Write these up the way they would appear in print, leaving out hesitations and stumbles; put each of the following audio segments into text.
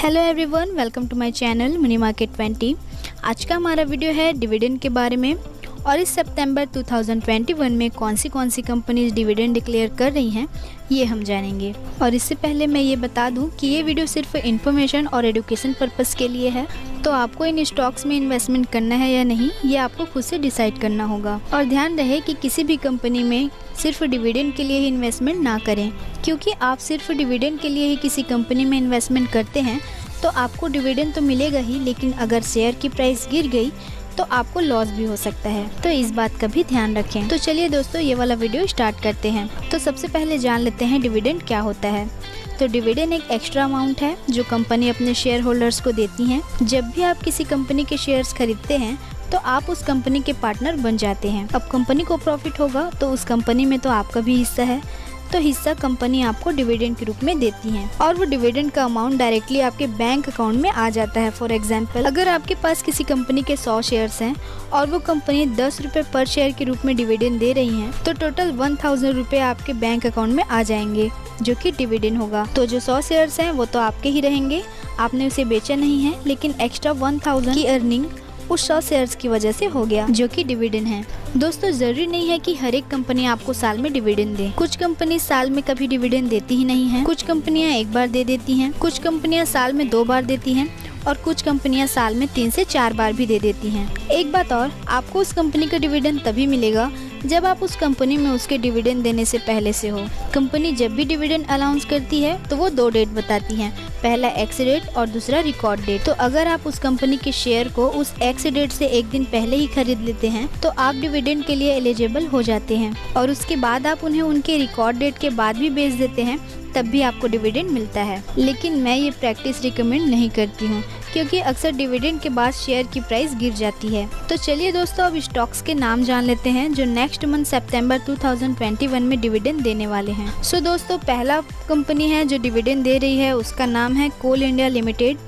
Hello everyone, welcome to my channel money market 20। आज का हमारा वीडियो है डिविडेंड के बारे में और इस सितंबर 2021 में कौन सी कंपनीज डिविडेंड डिक्लेयर कर रही हैं ये हम जानेंगे। और इससे पहले मैं ये बता दूं कि ये वीडियो सिर्फ इन्फॉर्मेशन और एजुकेशन पर्पस के लिए है, तो आपको इन स्टॉक्स में इन्वेस्टमेंट करना है या नहीं ये आपको खुद से डिसाइड करना होगा। और ध्यान रहे कि किसी भी कंपनी में सिर्फ डिविडेंड के लिए ही इन्वेस्टमेंट ना करें, क्योंकि आप सिर्फ डिविडेंड के लिए ही किसी कंपनी में इन्वेस्टमेंट करते हैं तो आपको डिविडेंड तो मिलेगा ही, लेकिन अगर शेयर की प्राइस गिर गई तो आपको लॉस भी हो सकता है, तो इस बात का भी ध्यान रखें। तो चलिए दोस्तों, ये वाला वीडियो स्टार्ट करते हैं। तो सबसे पहले जान लेते हैं डिविडेंड क्या होता है। तो डिविडेंड एक एक्स्ट्रा अमाउंट है जो कंपनी अपने शेयर होल्डर्स को देती हैं। जब भी आप किसी कंपनी के शेयर्स खरीदते हैं तो आप उस कंपनी के पार्टनर बन जाते हैं। अब कंपनी को प्रॉफिट होगा तो उस कंपनी में तो आपका भी हिस्सा है, तो हिस्सा कंपनी आपको डिविडेंड के रूप में देती है और वो डिविडेंड का अमाउंट डायरेक्टली आपके बैंक अकाउंट में आ जाता है। फॉर एग्जांपल, अगर आपके पास किसी कंपनी के 100 शेयर्स हैं और वो कंपनी 10 रुपये पर शेयर के रूप में डिविडेंड दे रही है, तो टोटल 1000 रुपये आपके बैंक अकाउंट में आ जाएंगे जो कि डिविडेंड होगा। तो जो 100 शेयर्स हैं वो तो आपके ही रहेंगे, आपने उसे बेचा नहीं है, लेकिन एक्स्ट्रा 1000 की अर्निंग उस 100 शेयर्स की वजह से हो गया, जो कि डिविडेंड है। दोस्तों, जरूरी नहीं है कि हर एक कंपनी आपको साल में डिविडेंड दे। कुछ कंपनी साल में कभी डिविडेंड देती ही नहीं है, कुछ कंपनियां एक बार दे देती हैं, कुछ कंपनियां साल में 2 बार देती हैं और कुछ कंपनियां साल में 3 से 4 बार भी दे देती हैं। एक बात और, आपको उस कंपनी का डिविडेंड तभी मिलेगा जब आप उस कंपनी में उसके डिविडेंड देने से पहले से हो। कंपनी जब भी डिविडेंड अनाउंस करती है तो वो 2 डेट बताती हैं, पहला एक्स डेट और दूसरा रिकॉर्ड डेट। तो अगर आप उस कंपनी के शेयर को उस एक्स डेट से एक दिन पहले ही खरीद लेते हैं तो आप डिविडेंड के लिए एलिजिबल हो जाते हैं, और उसके बाद आप उन्हें उनके रिकॉर्ड डेट के बाद भी बेच देते हैं तब भी आपको डिविडेंड मिलता है। लेकिन मैं ये प्रैक्टिस रिकमेंड नहीं करती हूँ, क्योंकि अक्सर डिविडेंड के बाद शेयर की प्राइस गिर जाती है। तो चलिए दोस्तों, अब स्टॉक्स के नाम जान लेते हैं जो नेक्स्ट मंथ सितंबर 2021 में डिविडेंड देने वाले हैं। सो दोस्तों, पहला कंपनी है जो डिविडेंड दे रही है, उसका नाम है कोल इंडिया लिमिटेड।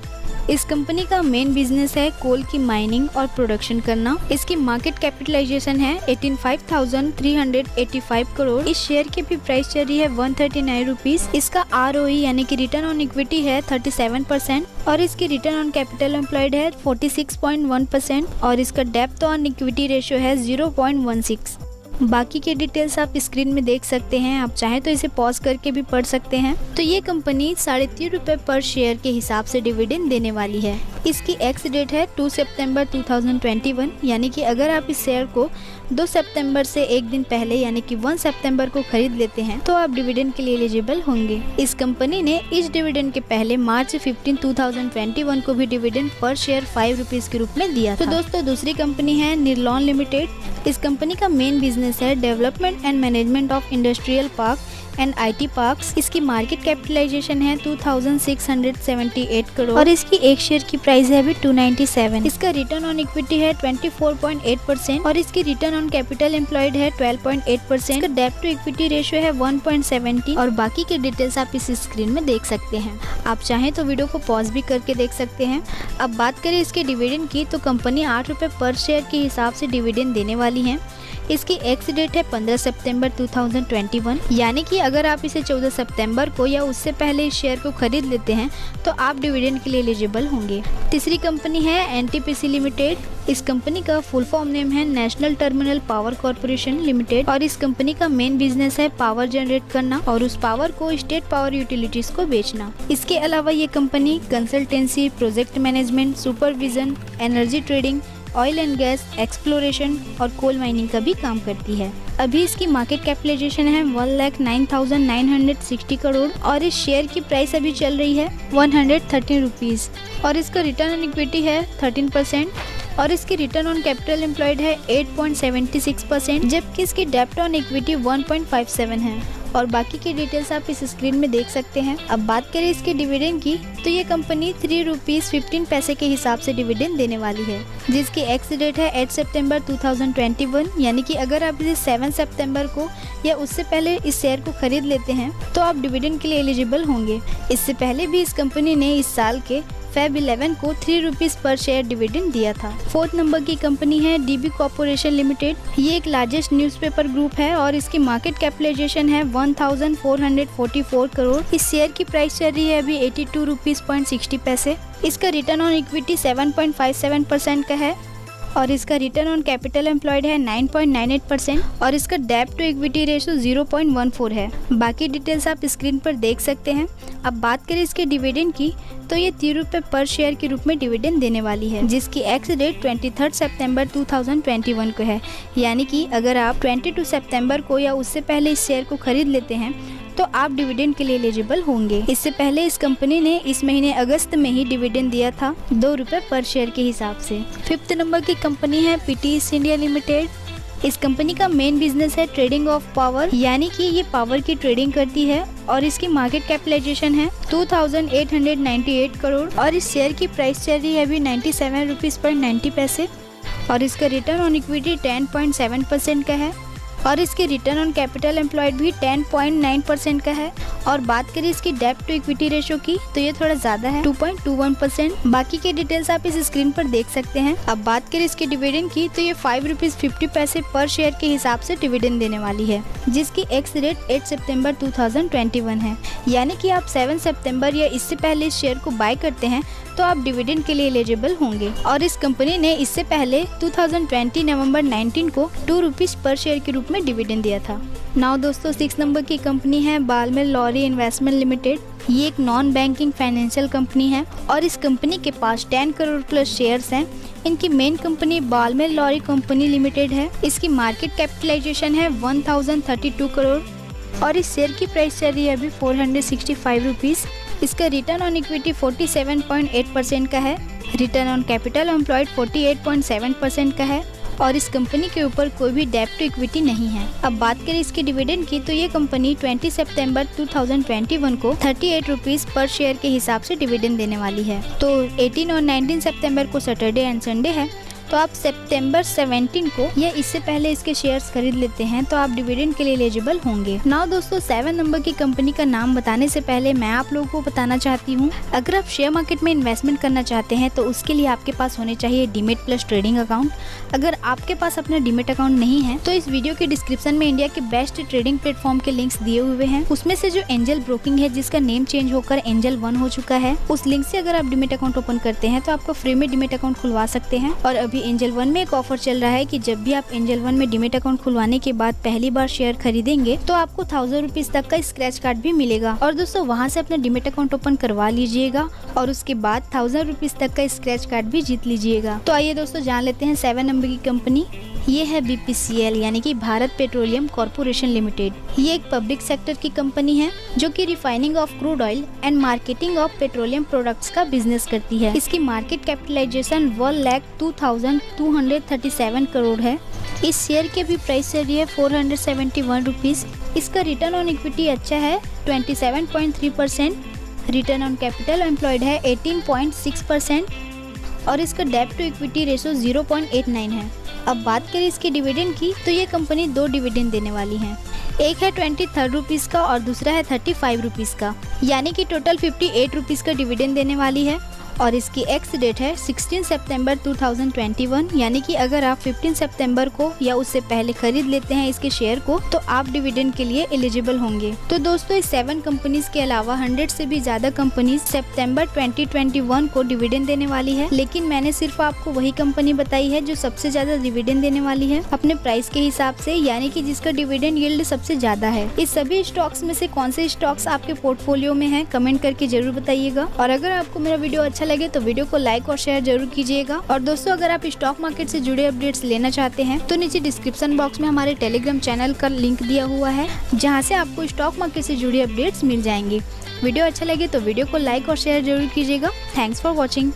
इस कंपनी का मेन बिजनेस है कोल की माइनिंग और प्रोडक्शन करना। इसकी मार्केट कैपिटलाइजेशन है 85,385 करोड़। इस शेयर की भी प्राइस चल रही है 139 रुपीज। इसका ROE यानी कि रिटर्न ऑन इक्विटी है 37% और इसकी रिटर्न ऑन कैपिटल एम्प्लॉयड है 46.1% और इसका डेब्ट ऑन इक्विटी रेशियो है 0.16। बाकी के डिटेल्स आप स्क्रीन में देख सकते हैं, आप चाहें तो इसे पॉज करके भी पढ़ सकते हैं। तो ये कंपनी 3.5 रुपये पर शेयर के हिसाब से डिविडेंड देने वाली है। इसकी एक्स डेट है 2 सितंबर 2021, यानी कि अगर आप इस शेयर को 2 सितंबर से एक दिन पहले यानी कि 1 सितंबर को खरीद लेते हैं तो आप डिविडेंड के लिए एलिजिबल होंगे। इस कंपनी ने इस डिविडेंड के पहले मार्च 15, 2021 को भी डिविडेंड पर शेयर 5 रुपीज के रूप में दिया था। तो दोस्तों, दूसरी कंपनी है निर्लॉन लिमिटेड। इस कंपनी का मेन बिजनेस है development and management of industrial park and IT parks. इसकी मार्केट कैपिटलाइजेशन है 2678 करोड़ और इसकी एक शेयर की प्राइस है अभी 297। इसका रिटर्न ऑन इक्विटी है 24.8% और इसकी रिटर्न ऑन कैपिटल एम्प्लॉयड है 12.8%। इसका डेब्ट टू इक्विटी रेशियो है 1.70 और बाकी के डिटेल्स आप इस स्क्रीन में देख सकते हैं। आप चाहें तो वीडियो को पॉज भी करके देख सकते हैं। अब बात करें इसके डिविडेंड की, तो कंपनी 8 रुपये पर शेयर के हिसाब से डिविडेंड देने वाली है। इसकी एक्स डेट है 15 सितंबर 2021, यानी कि अगर आप इसे 14 सितंबर को या उससे पहले इस शेयर को खरीद लेते हैं तो आप डिविडेंड के लिए एलिजिबल होंगे। तीसरी कंपनी है NTPC लिमिटेड। इस कंपनी का फुल फॉर्म नेम है national terminal power corporation limited और इस कंपनी का मेन बिजनेस है पावर जनरेट करना और उस पावर को स्टेट पावर यूटिलिटीज को बेचना। इसके अलावा ये company consultancy, project management, supervision, energy trading, oil and gas exploration और कोल माइनिंग का भी काम करती है। अभी इसकी मार्केट कैपिटलाइजेशन है 1,09,960 करोड़ और इस शेयर की प्राइस अभी चल रही है 113 रुपीज और इसका रिटर्न ऑन इक्विटी है 13% और इसकी रिटर्न ऑन कैपिटल एम्प्लॉयड है 8.76%, जबकि इसकी डेब्ट ऑन इक्विटी 1.57 है और बाकी की डिटेल्स आप इस स्क्रीन में देख सकते हैं। अब बात करें इसके डिविडेंड की, तो ये कंपनी 3 रुपीज 15 पैसे के हिसाब से डिविडेंड देने वाली है, जिसकी एक्स डेट है 8 सितंबर 2021, यानी कि अगर आप इसे 7 सितंबर को या उससे पहले इस शेयर को खरीद लेते हैं तो आप डिविडेंड के लिए एलिजिबल होंगे। इससे पहले भी इस कंपनी ने इस साल के Feb 11 को 3 रुपीज़ पर शेयर डिविडेंड दिया था। 4th नंबर की कंपनी है DB कॉर्पोरेशन लिमिटेड। ये एक लार्जेस्ट न्यूज़पेपर ग्रुप है और इसकी मार्केट कैपिटलाइजेशन है 1444 करोड़। इस शेयर की प्राइस चल रही है अभी 82 रुपीज़ 60 पैसे। इसका रिटर्न ऑन इक्विटी 7.57% का है और इसका रिटर्न ऑन कैपिटल एम्प्लॉयड है 9.98% और इसका डेब्ट टू इक्विटी रेशो 0.14 है। बाकी डिटेल्स आप स्क्रीन पर देख सकते हैं। अब बात करें इसके डिविडेंड की तो ये 3 रुपये पर शेयर के रूप में डिविडेंड देने वाली है, जिसकी एक्स डेट 23 सितंबर 2021 को है। यानी कि अगर आप 22 सितंबर को या उससे पहले इस शेयर को खरीद लेते हैं तो आप डिविडेंड के लिए एलिजिबल होंगे। इससे पहले इस कंपनी ने इस महीने अगस्त में ही डिविडेंड दिया था 2 रुपये पर शेयर के हिसाब से। 5th नंबर की कंपनी है PT ईस्ट इंडिया लिमिटेड। इस कंपनी का मेन बिजनेस है ट्रेडिंग ऑफ पावर, यानी कि ये पावर की ट्रेडिंग करती है और इसकी मार्केट कैपिटलाइजेशन है 2898 करोड़ और इस शेयर की प्राइस चल रही है अभी 97 रुपीज़ 90 पैसे और इसका रिटर्न ऑन इक्विटी 10.7% का है और इसके रिटर्न ऑन कैपिटल एम्प्लॉयड भी 10.9% का है। और बात करें इसकी डेब्ट टू इक्विटी रेशो की तो ये थोड़ा ज़्यादा है 2.21%। बाकी के डिटेल्स आप इस स्क्रीन पर देख सकते हैं। अब बात करें इसके डिविडेंड की तो ये 5 रुपीज़ 50 पैसे पर शेयर के हिसाब से डिविडेंड देने वाली है, जिसकी एक्स डेट 8 सितंबर 2021 है। यानी कि आप 7 सितंबर या इससे पहले इस शेयर को बाय करते हैं तो आप डिविडेंड के लिए एलिजिबल होंगे। और इस कंपनी ने इससे पहले 2020 नवंबर 19 को 2 रुपीज़ पर शेयर के रूप में डिविडेंड दिया था। नाउ दोस्तों 6 नंबर की कंपनी है बालमेर लॉरी इन्वेस्टमेंट लिमिटेड। ये एक नॉन बैंकिंग फाइनेंशियल कंपनी है और इस कंपनी के पास 10 करोड़ प्लस शेयर्स हैं। इनकी main company Balmer Lawrie company limited है। इसकी मार्केट कैपिटलाइजेशन है 1032 करोड़ और इस शेयर की प्राइस चल रही है अभी 465 रुपीज़। इसका रिटर्न ऑन इक्विटी 47.8% का है, रिटर्न ऑन कैपिटल एम्प्लॉयड 48.7% का है और इस कंपनी के ऊपर कोई भी डेब्ट टू इक्विटी नहीं है। अब बात करें इसके डिविडेंड की तो ये कंपनी 20 सितंबर 2021 को 38 रुपीज़ पर शेयर के हिसाब से डिविडेंड देने वाली है। तो 18 और 19 सितंबर को सैटरडे एंड संडे है, तो आप सितंबर 17 को या इससे पहले इसके शेयर्स खरीद लेते हैं तो आप डिविडेंड के लिए एलिजिबल होंगे। नाउ दोस्तों 7 नंबर की कंपनी का नाम बताने से पहले मैं आप लोगों को बताना चाहती हूँ, अगर आप शेयर मार्केट में इन्वेस्टमेंट करना चाहते हैं तो उसके लिए आपके पास होने चाहिए डीमेट प्लस ट्रेडिंग अकाउंट। अगर आपके पास अपना डीमेट अकाउंट नहीं है तो इस वीडियो के डिस्क्रिप्शन में इंडिया के बेस्ट ट्रेडिंग प्लेटफॉर्म के लिंक्स दिए हुए हैं। उसमें से जो एंजल ब्रोकिंग है, जिसका नेम चेंज होकर एंजल 1 हो चुका है, उस लिंक से अगर आप डीमेट अकाउंट ओपन करते हैं तो आपको फ्री में डीमेट अकाउंट खुलवा सकते हैं। और अभी एंजल 1 में एक ऑफर चल रहा है कि जब भी आप एंजल 1 में डीमेट अकाउंट खुलवाने के बाद पहली बार शेयर खरीदेंगे तो आपको 1000 रुपीज तक का स्क्रैच कार्ड भी मिलेगा। और दोस्तों वहां से अपना डीमेट अकाउंट ओपन करवा लीजिएगा और उसके बाद 1000 रुपीज तक का स्क्रैच कार्ड भी जीत लीजिएगा। तो आइए दोस्तों जान लेते हैं 7 नंबर की कंपनी। ये है BPCL यानी कि भारत पेट्रोलियम कॉर्पोरेशन लिमिटेड। ये एक पब्लिक सेक्टर की कंपनी है जो कि refining of crude oil and marketing of petroleum products का बिजनेस करती है। इसकी मार्केट कैपिटलाइजेशन 1,02,237 करोड़ है। इस शेयर की भी प्राइस चल रही है 471 रुपीज़। इसका रिटर्न ऑन इक्विटी अच्छा है 27.3%, रिटर्न ऑन कैपिटल एम्प्लॉयड है 18.6% और इसका डेब्ट टू इक्विटी रेशो 0.89 है। अब बात करें इसके डिविडेंड की तो ये कंपनी 2 डिविडेंड देने वाली है, एक है 23 रुपीज़ का और दूसरा है 35 रुपीज़ का, यानी कि टोटल 58 रुपीज़ का डिविडेंड देने वाली है। और इसकी एक्स डेट है 16 सितंबर 2021, यानी कि अगर आप 15 सितंबर को या उससे पहले खरीद लेते हैं इसके शेयर को तो आप डिविडेंड के लिए एलिजिबल होंगे। तो दोस्तों इस 7 कंपनीज के अलावा 100 से भी ज्यादा कंपनीज सितंबर 2021 को डिविडेंड देने वाली है, लेकिन मैंने सिर्फ आपको वही कंपनी बताई है जो सबसे ज्यादा डिविडेंड देने वाली है अपने प्राइस के हिसाब से, यानी कि जिसका डिविडेंड यील्ड सबसे ज्यादा है। इस सभी स्टॉक्स में से कौन से स्टॉक्स आपके पोर्टफोलियो में है कमेंट करके जरूर बताइएगा। और अगर आपको मेरा वीडियो अच्छा लगे तो वीडियो को लाइक और शेयर जरूर कीजिएगा। और दोस्तों अगर आप स्टॉक मार्केट से जुड़े अपडेट्स लेना चाहते हैं तो नीचे डिस्क्रिप्शन बॉक्स में हमारे टेलीग्राम चैनल का लिंक दिया हुआ है, जहां से आपको स्टॉक मार्केट से जुड़े अपडेट्स मिल जाएंगे। वीडियो अच्छा लगे तो वीडियो को लाइक और शेयर जरूर कीजिएगा। Thanks for watching.